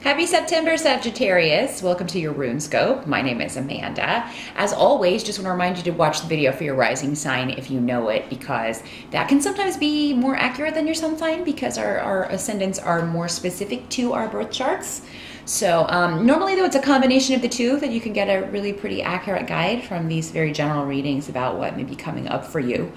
Happy September, Sagittarius. Welcome to your Runescope. My name is Amanda. As always, just want to remind you to watch the video for your rising sign if you know it, because that can sometimes be more accurate than your sun sign because our ascendants are more specific to our birth charts. So normally though, it's a combination of the two that you can get a really pretty accurate guide from these very general readings about what may be coming up for you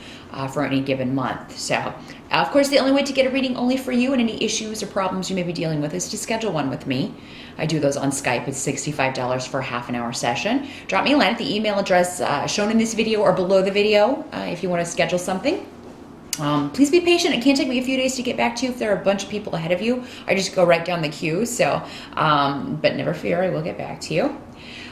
for any given month. So of course, the only way to get a reading only for you and any issues or problems you may be dealing with is to schedule one with me. I do those on Skype. It's $65 for a half-an-hour session. Drop me a line at the email address shown in this video or below the video if you want to schedule something. Please be patient. It can take me a few days to get back to you if there are a bunch of people ahead of you. I just go right down the queue. So, but never fear, I will get back to you.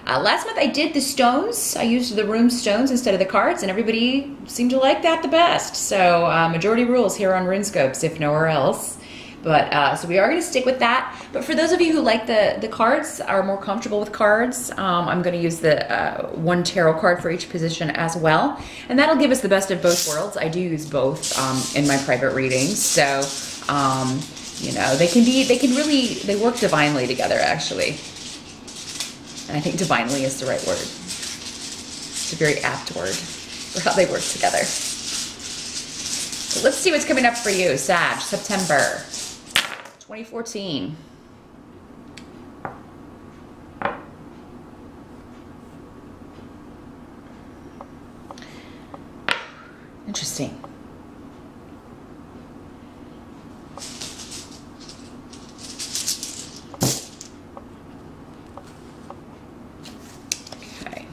Last month I did the stones. I used the rune stones instead of the cards, and everybody seemed to like that the best. So majority rules here on Runescopes, if nowhere else. But so we are going to stick with that. But for those of you who like the cards, are more comfortable with cards, I'm going to use the one tarot card for each position as well. And that'll give us the best of both worlds. I do use both in my private readings. So, you know, they work divinely together, actually. And I think divinely is the right word. It's a very apt word for how they work together. So let's see what's coming up for you, Sag, September 2014. Interesting. Okay.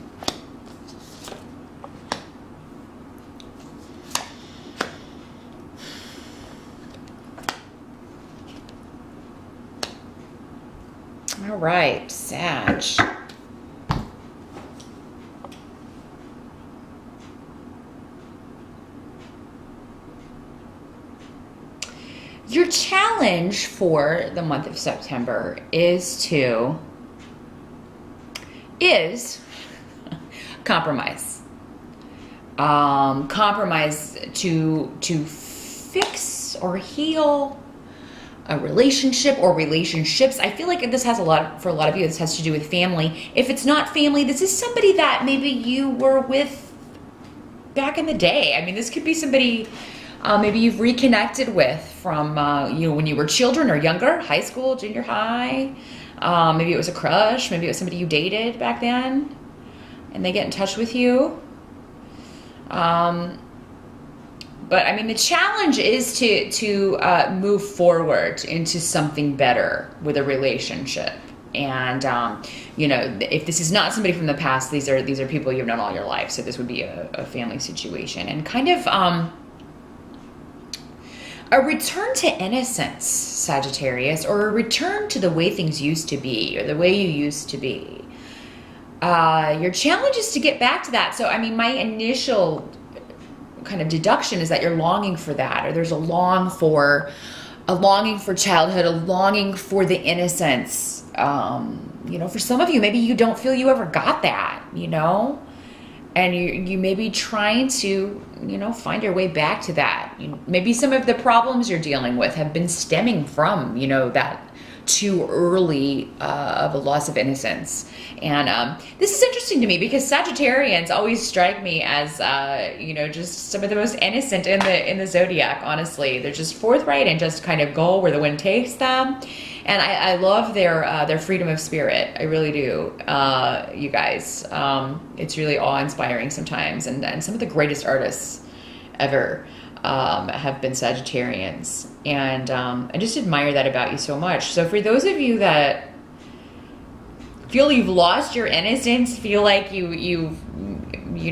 All right, Sag. Your challenge for the month of September is compromise. Compromise to fix or heal a relationship or relationships. I feel like this has for a lot of you, this has to do with family. If it's not family, this is somebody that maybe you were with back in the day. I mean, this could be somebody maybe you've reconnected with from you know, when you were children or younger, high school, junior high. Maybe it was a crush. Maybe it was somebody you dated back then, and they get in touch with you. But I mean, the challenge is to move forward into something better with a relationship. And you know, if this is not somebody from the past, these are people you've known all your life. So this would be a family situation, and kind of a return to innocence, Sagittarius, or a return to the way things used to be, or the way you used to be. Your challenge is to get back to that. So I mean, my initial kind of deduction is that you're longing for that, or there's a longing for childhood, a longing for the innocence. You know, for some of you, maybe you don't feel you ever got that, you know, and you may be trying to, you know, find your way back to that. Maybe some of the problems you're dealing with have been stemming from, you know, that too early of a loss of innocence. And this is interesting to me because Sagittarians always strike me as you know, just some of the most innocent in the zodiac. Honestly, they're just forthright and just kind of go where the wind takes them. And I love their freedom of spirit. I really do, you guys. It's really awe-inspiring sometimes, and some of the greatest artists ever have been Sagittarians, and I just admire that about you so much. So for those of you that feel you've lost your innocence, feel like you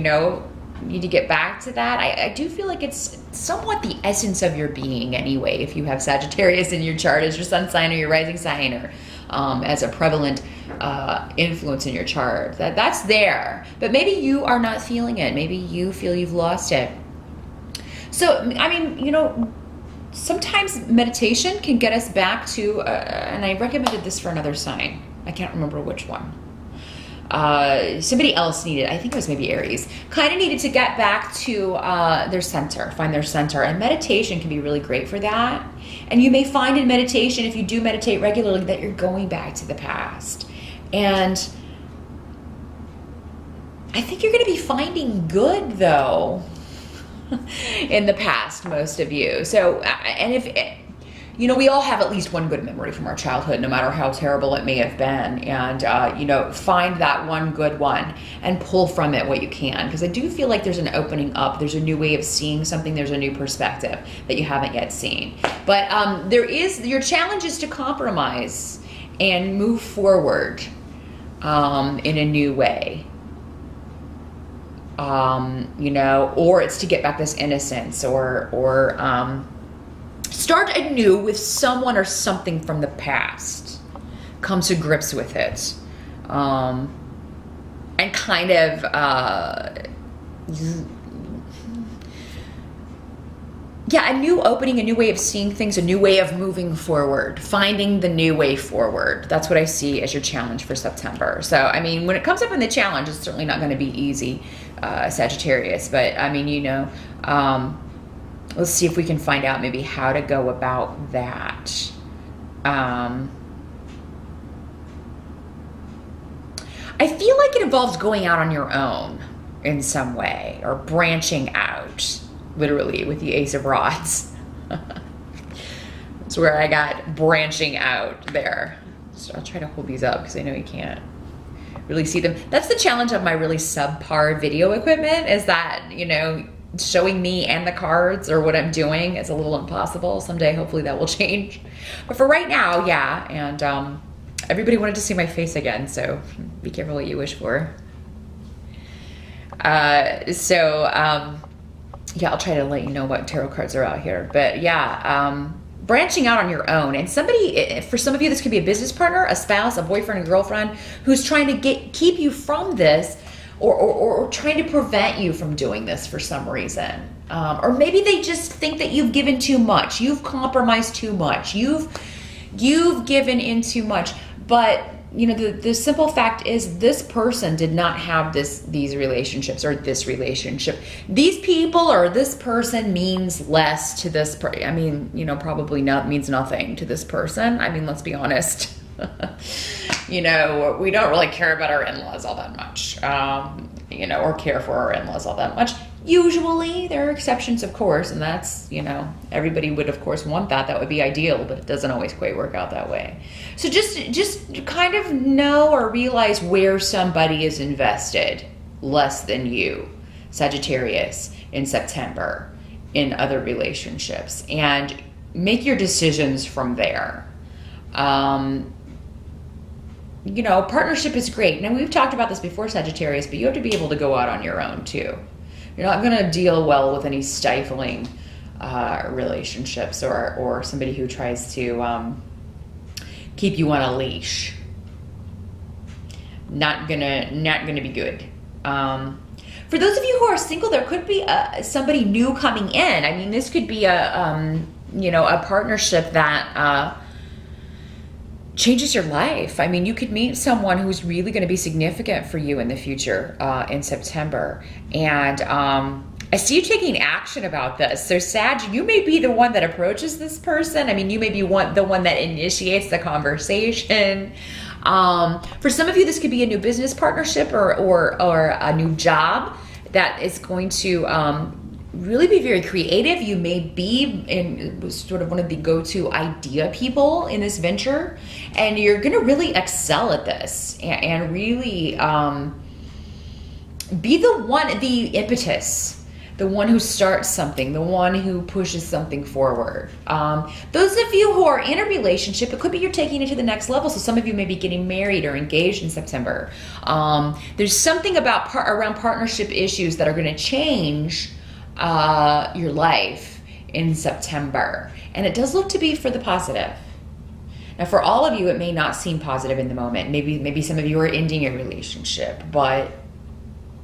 know, need to get back to that, I do feel like it's somewhat the essence of your being anyway. If you have Sagittarius in your chart as your sun sign or your rising sign, or as a prevalent influence in your chart, that's there, but maybe you are not feeling it. Maybe you feel you've lost it. So, I mean, you know, sometimes meditation can get us back to, and I recommended this for another sign. I can't remember which one. somebody else needed, I think it was maybe Aries, kind of needed to get back to their center, find their center. And meditation can be really great for that. And you may find in meditation, if you do meditate regularly, that you're going back to the past. And I think you're going to be finding good, though, in the past, most of you. So, and if, you know, we all have at least one good memory from our childhood, no matter how terrible it may have been. And, you know, find that one good one and pull from it what you can. Because I do feel like there's an opening up. There's a new way of seeing something. There's a new perspective that you haven't yet seen. But your challenge is to compromise and move forward in a new way. You know, or it's to get back this innocence, or start anew with someone or something from the past. Come to grips with it. And kind of, yeah, a new opening, a new way of seeing things, a new way of moving forward, finding the new way forward. That's what I see as your challenge for September. So, I mean, when it comes up in the challenge, it's certainly not going to be easy, Sagittarius. But, I mean, you know, let's see if we can find out maybe how to go about that. I feel like it involves going out on your own in some way, or branching out, literally, with the Ace of Rods. That's where I got branching out there. So I'll try to hold these up because I know you can't really see them. That's the challenge of my really subpar video equipment, is that, you know, showing me and the cards or what I'm doing is a little impossible. Someday, hopefully that will change. But for right now, yeah. And everybody wanted to see my face again, so be careful what you wish for. Yeah, I'll try to let you know what tarot cards are out here. But yeah, branching out on your own. And somebody, for some of you, this could be a business partner, a spouse, a boyfriend, a girlfriend, who's trying to keep you from this, or trying to prevent you from doing this for some reason. Or maybe they just think that you've given too much. You've compromised too much. You've given in too much. But you know, the simple fact is, this person did not have these relationships, or this relationship. These people or this person means less to this person. I mean, you know, probably means nothing to this person. I mean, let's be honest. You know, we don't really care about our in-laws all that much, you know, or care for our in-laws all that much. Usually, there are exceptions, of course, and that's, you know, everybody would, of course, want that. That would be ideal, but it doesn't always quite work out that way. So just kind of know or realize where somebody is invested less than you, Sagittarius, in September, in other relationships, and make your decisions from there. You know, partnership is great. Now, we've talked about this before, Sagittarius, but you have to be able to go out on your own, too. You're not going to deal well with any stifling relationships, or somebody who tries to keep you on a leash. Not gonna be good. For those of you who are single, there could be somebody new coming in. I mean, this could be you know, a partnership that changes your life. I mean, you could meet someone who's really going to be significant for you in the future in September. And I see you taking action about this. So Sag, you may be the one that approaches this person. I mean, you may be the one that initiates the conversation. For some of you, this could be a new business partnership or a new job that is going to really be very creative. You may be in sort of one of the go-to idea people in this venture, and you're going to really excel at this and really be the impetus, the one who starts something, the one who pushes something forward. Those of you who are in a relationship, it could be you're taking it to the next level. So some of you may be getting married or engaged in September. There's something about around partnership issues that are going to change your life in September, and it does look to be for the positive. Now, for all of you, it may not seem positive in the moment. Maybe some of you are ending a relationship, but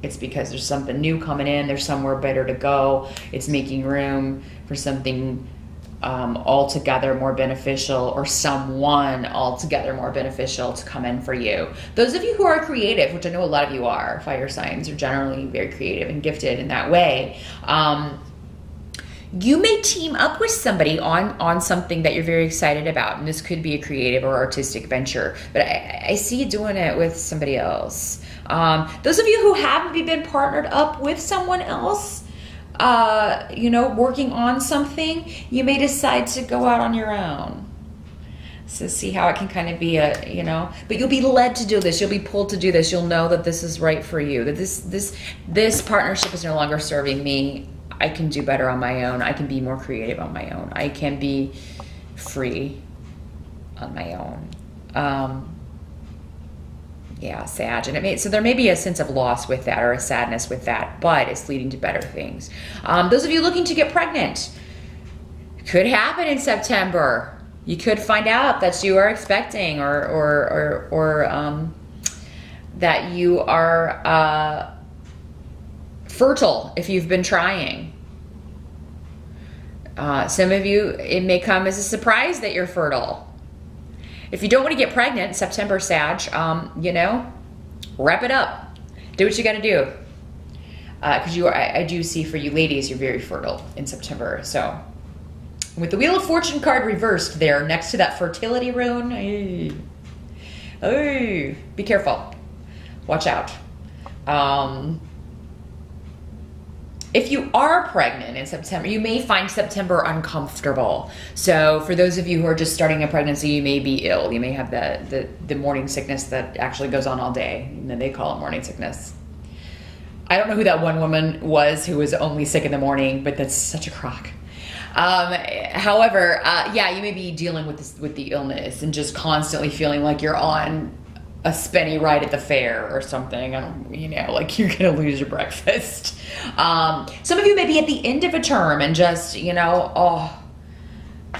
it's because there's something new coming in. There's somewhere better to go. It's making room for something altogether more beneficial, or someone altogether more beneficial to come in for you. Those of you who are creative, which I know a lot of you are, fire signs are generally very creative and gifted in that way. You may team up with somebody on something that you're very excited about. And this could be a creative or artistic venture, but I see you doing it with somebody else. Those of you who haven't been partnered up with someone else, you know, working on something, you may decide to go out on your own. So see how it can kind of be a, you know, but you'll be led to do this. You'll be pulled to do this. You'll know that this is right for you, that this partnership is no longer serving me. I can do better on my own. I can be more creative on my own. I can be free on my own. Yeah, Sag. And so there may be a sense of loss with that, or a sadness with that, but it's leading to better things. Those of you looking to get pregnant, could happen in September. You could find out that you are expecting, or that you are fertile if you've been trying. Some of you, it may come as a surprise that you're fertile. If you don't want to get pregnant in September, Sag, you know, wrap it up. Do what you got to do. Because I do see for you ladies, you're very fertile in September. So with the Wheel of Fortune card reversed there next to that fertility rune, be careful. Watch out. If you are pregnant in September, you may find September uncomfortable. So for those of you who are just starting a pregnancy, you may be ill. You may have the morning sickness that actually goes on all day. And then they call it morning sickness. I don't know who that one woman was who was only sick in the morning, but that's such a crock. However, yeah, you may be dealing with the illness and just constantly feeling like you're on a spinny ride at the fair or something. You know, like you're gonna lose your breakfast. Some of you may be at the end of a term and just, you know, oh,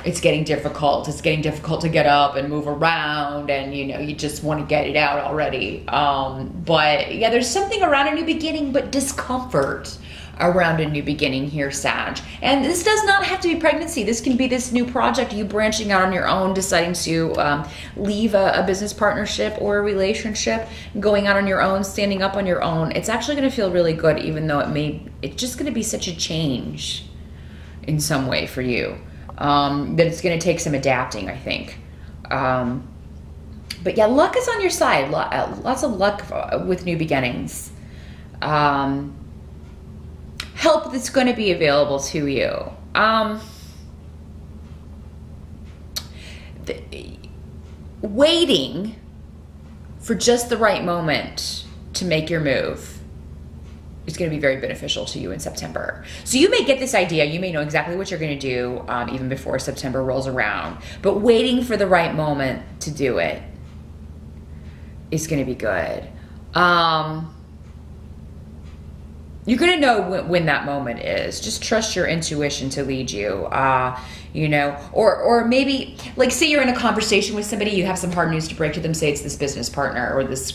it's getting difficult. It's getting difficult to get up and move around, and you know, you just want to get it out already. But yeah, there's something around a new beginning, but discomfort around a new beginning here, Sag. And this does not have to be pregnancy. This can be this new project, you branching out on your own, deciding to leave a business partnership or a relationship, going out on your own, standing up on your own. It's actually going to feel really good, even though it's just going to be such a change in some way for you, that it's going to take some adapting, I think. But yeah, luck is on your side. Lots of luck with new beginnings. Help that's going to be available to you. Waiting for just the right moment to make your move is going to be very beneficial to you in September. So you may get this idea, you may know exactly what you're going to do even before September rolls around, but waiting for the right moment to do it is going to be good. You're going to know when that moment is. Just trust your intuition to lead you, you know, or maybe, like, say you're in a conversation with somebody, you have some hard news to break to them, say it's this business partner or this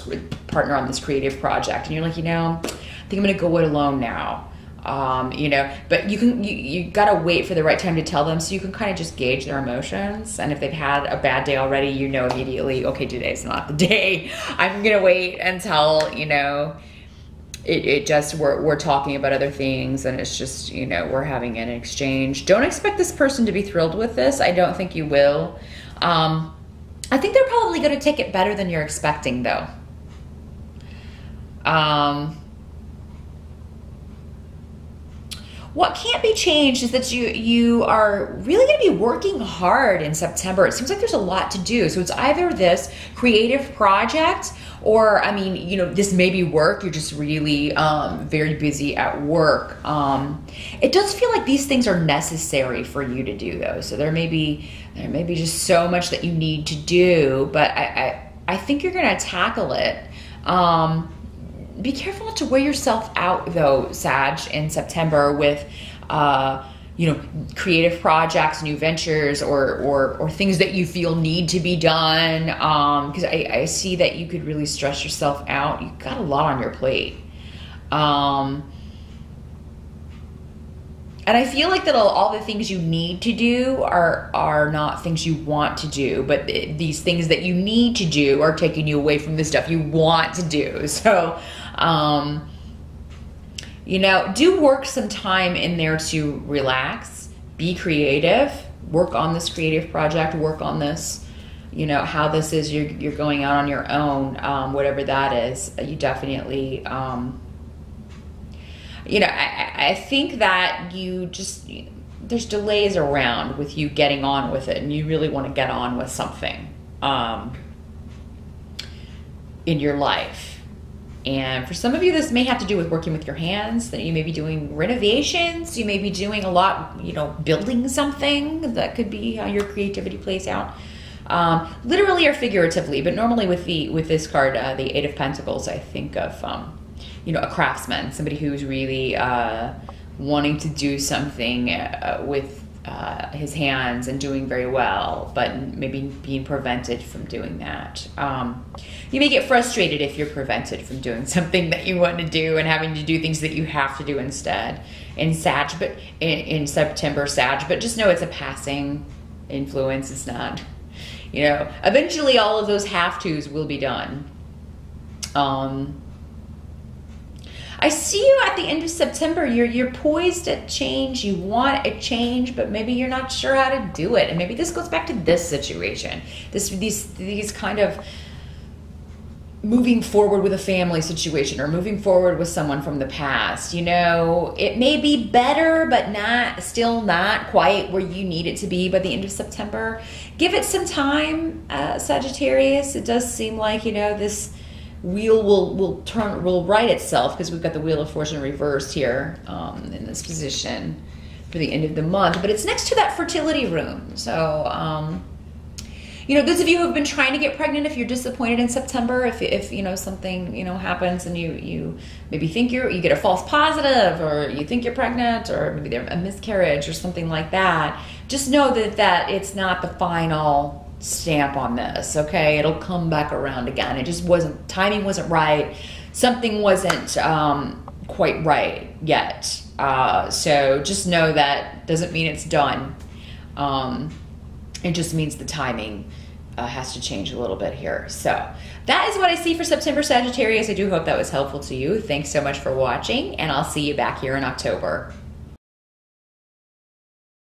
partner on this creative project, and you're like, you know, I think I'm going to go it alone now, you know, but you got to wait for the right time to tell them, so you can kind of just gauge their emotions, and if they've had a bad day already, you know immediately, okay, today's not the day. I'm going to wait until, you know, it just, we're talking about other things, and it's just, you know, we're having an exchange. Don't expect this person to be thrilled with this. I don't think you will. I think they're probably going to take it better than you're expecting, though. What can't be changed is that you are really going to be working hard in September. It seems like there's a lot to do. So it's either this creative project, or, I mean, you know, this may be work. You're just really very busy at work. It does feel like these things are necessary for you to do, though. So there may be just so much that you need to do, but I think you're going to tackle it. Be careful not to wear yourself out, though, Sag, in September with, you know, creative projects, new ventures, or things that you feel need to be done. Because I see that you could really stress yourself out. You've got a lot on your plate. And I feel like that all the things you need to do are not things you want to do, but these things that you need to do are taking you away from the stuff you want to do. So, you know, do work some time in there to relax, be creative, work on this creative project, work on this, you know, how this is you're going out on your own, whatever that is. You definitely, you know, I think that you just, there's delays around with you getting on with it, and you really want to get on with something in your life. And for some of you, this may have to do with working with your hands, that you may be doing renovations, you may be doing a lot, you know, building something. That could be how your creativity plays out. Literally or figuratively, but normally with this card, the Eight of Pentacles, I think of, you know, a craftsman, somebody who's really wanting to do something with his hands and doing very well, but maybe being prevented from doing that. You may get frustrated if you're prevented from doing something that you want to do and having to do things that you have to do instead in September, Sag, but just know it's a passing influence. It's not, you know, eventually all of those have-tos will be done. I see you at the end of September. You're poised at change. You want a change, but maybe you're not sure how to do it. And maybe this goes back to this situation. These kind of moving forward with a family situation, or moving forward with someone from the past. You know, it may be better, but still not quite where you need it to be by the end of September. Give it some time, Sagittarius. It does seem like, you know, this wheel will right itself, because we've got the Wheel of Fortune reversed here in this position for the end of the month. But it's next to that fertility rune. So, you know, those of you who have been trying to get pregnant, if you're disappointed in September, if you know, something, you know, happens and you maybe think you get a false positive, or you think you're pregnant, or maybe there's a miscarriage or something like that, just know that it's not the final stamp on this, okay? It'll come back around again. It just wasn't, timing wasn't right. Something wasn't quite right yet. So just know that doesn't mean it's done. It just means the timing has to change a little bit here. So that is what I see for September, Sagittarius. I do hope that was helpful to you. Thanks so much for watching, and I'll see you back here in October.